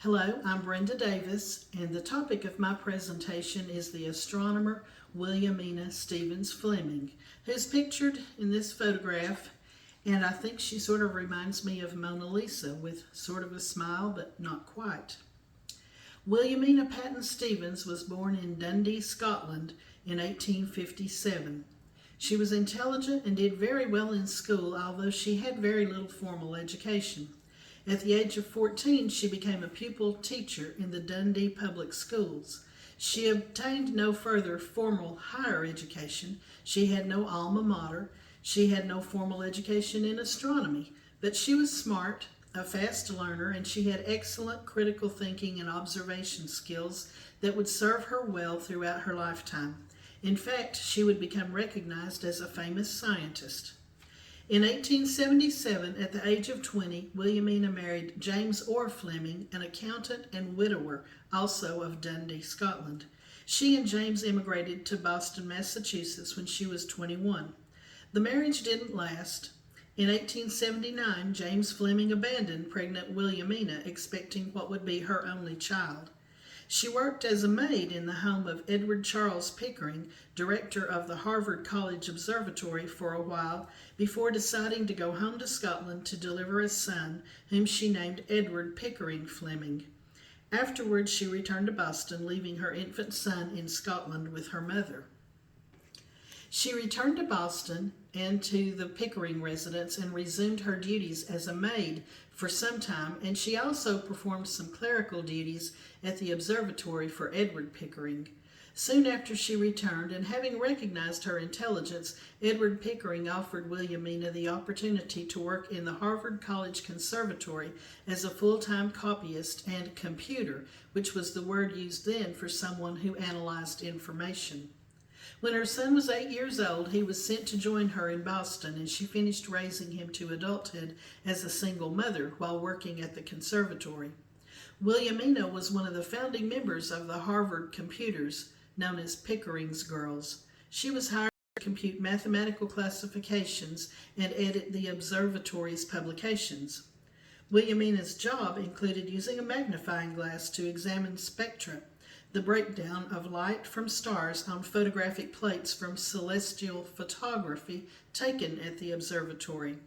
Hello, I'm Brenda Davis, and the topic of my presentation is the astronomer Williamina Stevens Flemming, who's pictured in this photograph, and I think she sort of reminds me of Mona Lisa with sort of a smile, but not quite. Williamina Patton Stevens was born in Dundee, Scotland in 1857. She was intelligent and did very well in school, although she had very little formal education. At the age of 14, she became a pupil teacher in the Dundee public schools. She obtained no further formal higher education. She had no alma mater. She had no formal education in astronomy, but she was smart, a fast learner, and she had excellent critical thinking and observation skills that would serve her well throughout her lifetime. In fact, she would become recognized as a famous scientist. In 1877, at the age of 20, Williamina married James Orr Flemming, an accountant and widower, also of Dundee, Scotland. She and James immigrated to Boston, Massachusetts when she was 21. The marriage didn't last. In 1879, James Flemming abandoned pregnant Williamina, expecting what would be her only child. She worked as a maid in the home of Edward Charles Pickering, director of the Harvard College Observatory, for a while before deciding to go home to Scotland to deliver a son, whom she named Edward Pickering Flemming. Afterwards, she returned to Boston, leaving her infant son in Scotland with her mother. She returned to Boston and to the Pickering residence and resumed her duties as a maid for some time, and she also performed some clerical duties at the observatory for Edward Pickering. Soon after she returned, and having recognized her intelligence, Edward Pickering offered Williamina the opportunity to work in the Harvard College Conservatory as a full-time copyist and computer, which was the word used then for someone who analyzed information. When her son was 8 years old, he was sent to join her in Boston, and she finished raising him to adulthood as a single mother while working at the conservatory. Williamina was one of the founding members of the Harvard Computers, known as Pickering's Girls. She was hired to compute mathematical classifications and edit the observatory's publications. Williamina's job included using a magnifying glass to examine spectra, the breakdown of light from stars on photographic plates from celestial photography taken at the observatory.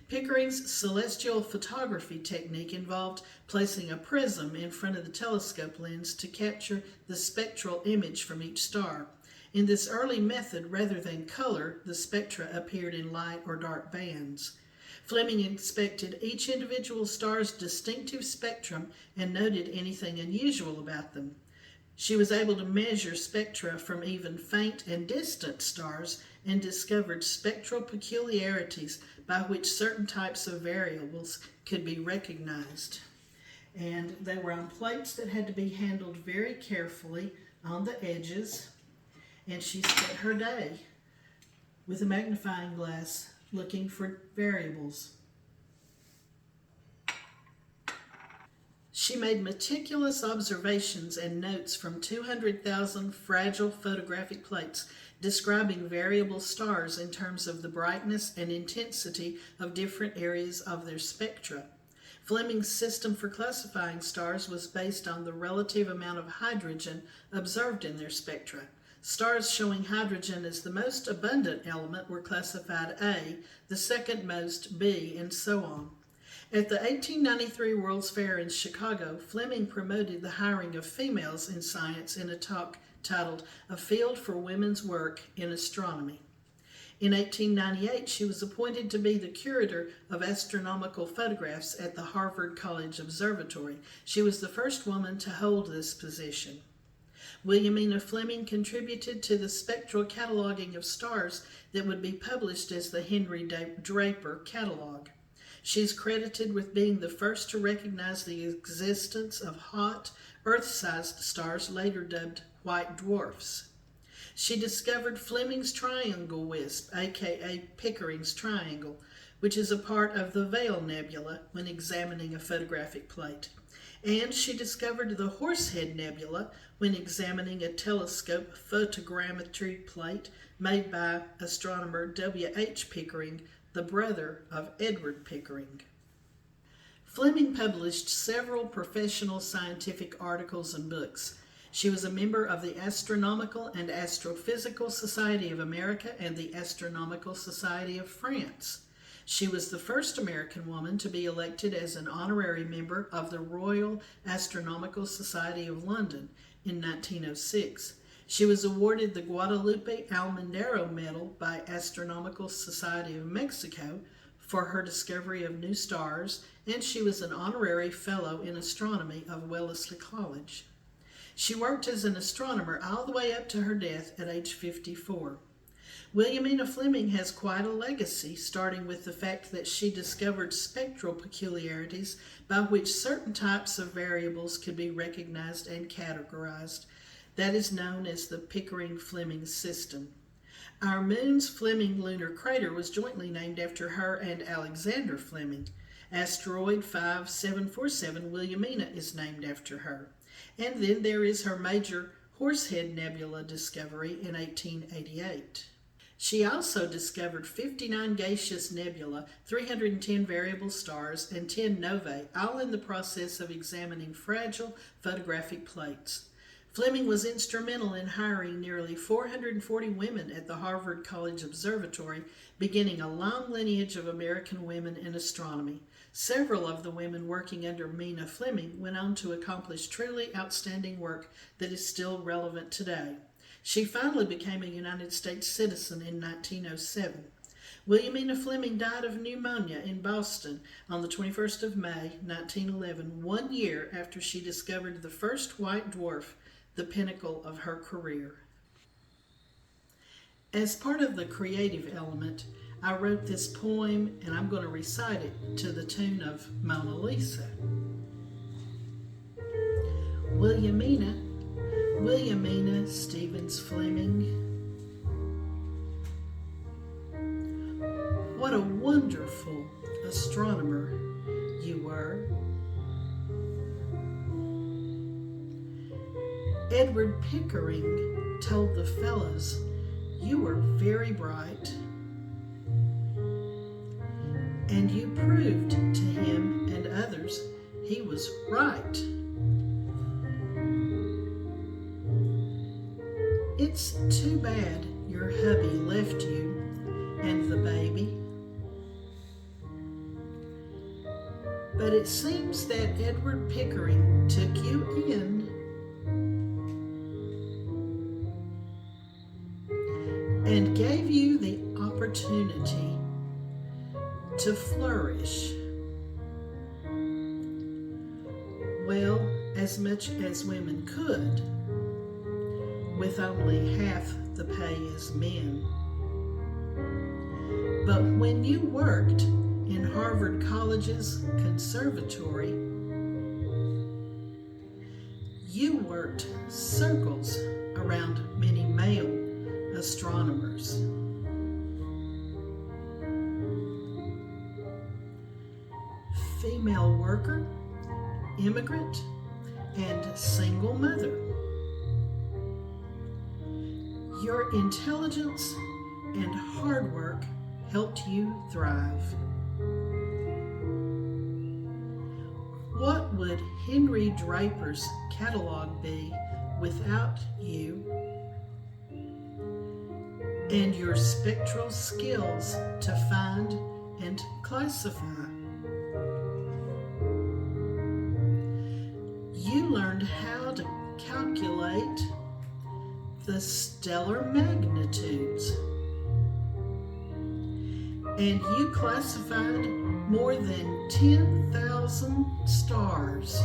Pickering's celestial photography technique involved placing a prism in front of the telescope lens to capture the spectral image from each star. In this early method, rather than color, the spectra appeared in light or dark bands. Flemming inspected each individual star's distinctive spectrum and noted anything unusual about them. She was able to measure spectra from even faint and distant stars and discovered spectral peculiarities by which certain types of variables could be recognized. And they were on plates that had to be handled very carefully on the edges, and she spent her day with a magnifying glass looking for variables. She made meticulous observations and notes from 200,000 fragile photographic plates describing variable stars in terms of the brightness and intensity of different areas of their spectra. Flemming's system for classifying stars was based on the relative amount of hydrogen observed in their spectra. Stars showing hydrogen as the most abundant element were classified A, the second most B, and so on. At the 1893 World's Fair in Chicago, Flemming promoted the hiring of females in science in a talk titled "A Field for Women's Work in Astronomy." In 1898, she was appointed to be the curator of astronomical photographs at the Harvard College Observatory. She was the first woman to hold this position. Williamina Flemming contributed to the spectral cataloging of stars that would be published as the Henry Draper Catalog. She's credited with being the first to recognize the existence of hot, Earth-sized stars later dubbed white dwarfs. She discovered Flemming's triangle wisp, aka Pickering's triangle, which is a part of the Veil Nebula when examining a photographic plate. And she discovered the Horsehead Nebula when examining a telescope photogrammetry plate made by astronomer W.H. Pickering, the brother of Edward Pickering. Fleming published several professional scientific articles and books. She was a member of the Astronomical and Astrophysical Society of America and the Astronomical Society of France. She was the first American woman to be elected as an honorary member of the Royal Astronomical Society of London in 1906. She was awarded the Guadalupe Almendaró Medal by Astronomical Society of Mexico for her discovery of new stars, and she was an honorary fellow in astronomy of Wellesley College. She worked as an astronomer all the way up to her death at age 54. Williamina Flemming has quite a legacy, starting with the fact that she discovered spectral peculiarities by which certain types of variables could be recognized and categorized. That is known as the Pickering-Fleming system. Our moon's Fleming lunar crater was jointly named after her and Alexander Fleming. Asteroid 5747 Williamina is named after her. And then there is her major Horsehead Nebula discovery in 1888. She also discovered 59 gaseous nebulae, 310 variable stars, and 10 novae, all in the process of examining fragile photographic plates. Fleming was instrumental in hiring nearly 440 women at the Harvard College Observatory, beginning a long lineage of American women in astronomy. Several of the women working under Mina Fleming went on to accomplish truly outstanding work that is still relevant today. She finally became a United States citizen in 1907. Williamina Fleming died of pneumonia in Boston on the 21st of May, 1911, 1 year after she discovered the first white dwarf, the pinnacle of her career. As part of the creative element, I wrote this poem and I'm going to recite it to the tune of Mona Lisa. Williamina Stevens Fleming, what a wonderful astronomer you were. Edward Pickering told the fellows you were very bright, and you proved to him and others he was right. It's too bad your hubby left you and the baby, but it seems that Edward Pickering took you in and gave you the opportunity to flourish. Well, as much as women could, with only half the pay as men. But when you worked in Harvard College's conservatory, you worked circles around many male astronomers. Female worker, immigrant, and single mother. Your intelligence and hard work helped you thrive. What would Henry Draper's catalog be without you and your spectral skills to find and classify? You learned how to calculate the stellar magnitudes, and you classified more than 10,000 stars.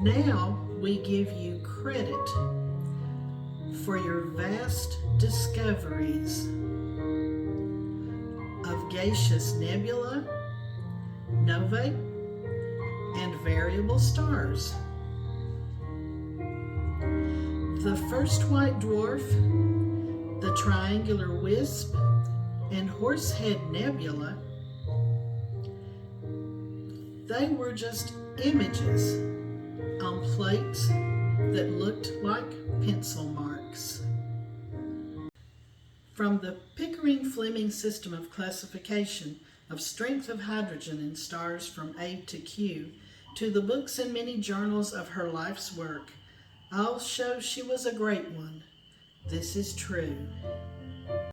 Now we give you credit for your vast discoveries of gaseous nebula, novae, and variable stars. The first white dwarf, the triangular wisp, and Horsehead Nebula, they were just images on plates that looked like pencil marks. From the Pickering-Fleming system of classification of strength of hydrogen in stars from A to Q, to the books and many journals of her life's work, all show she was a great one. This is true.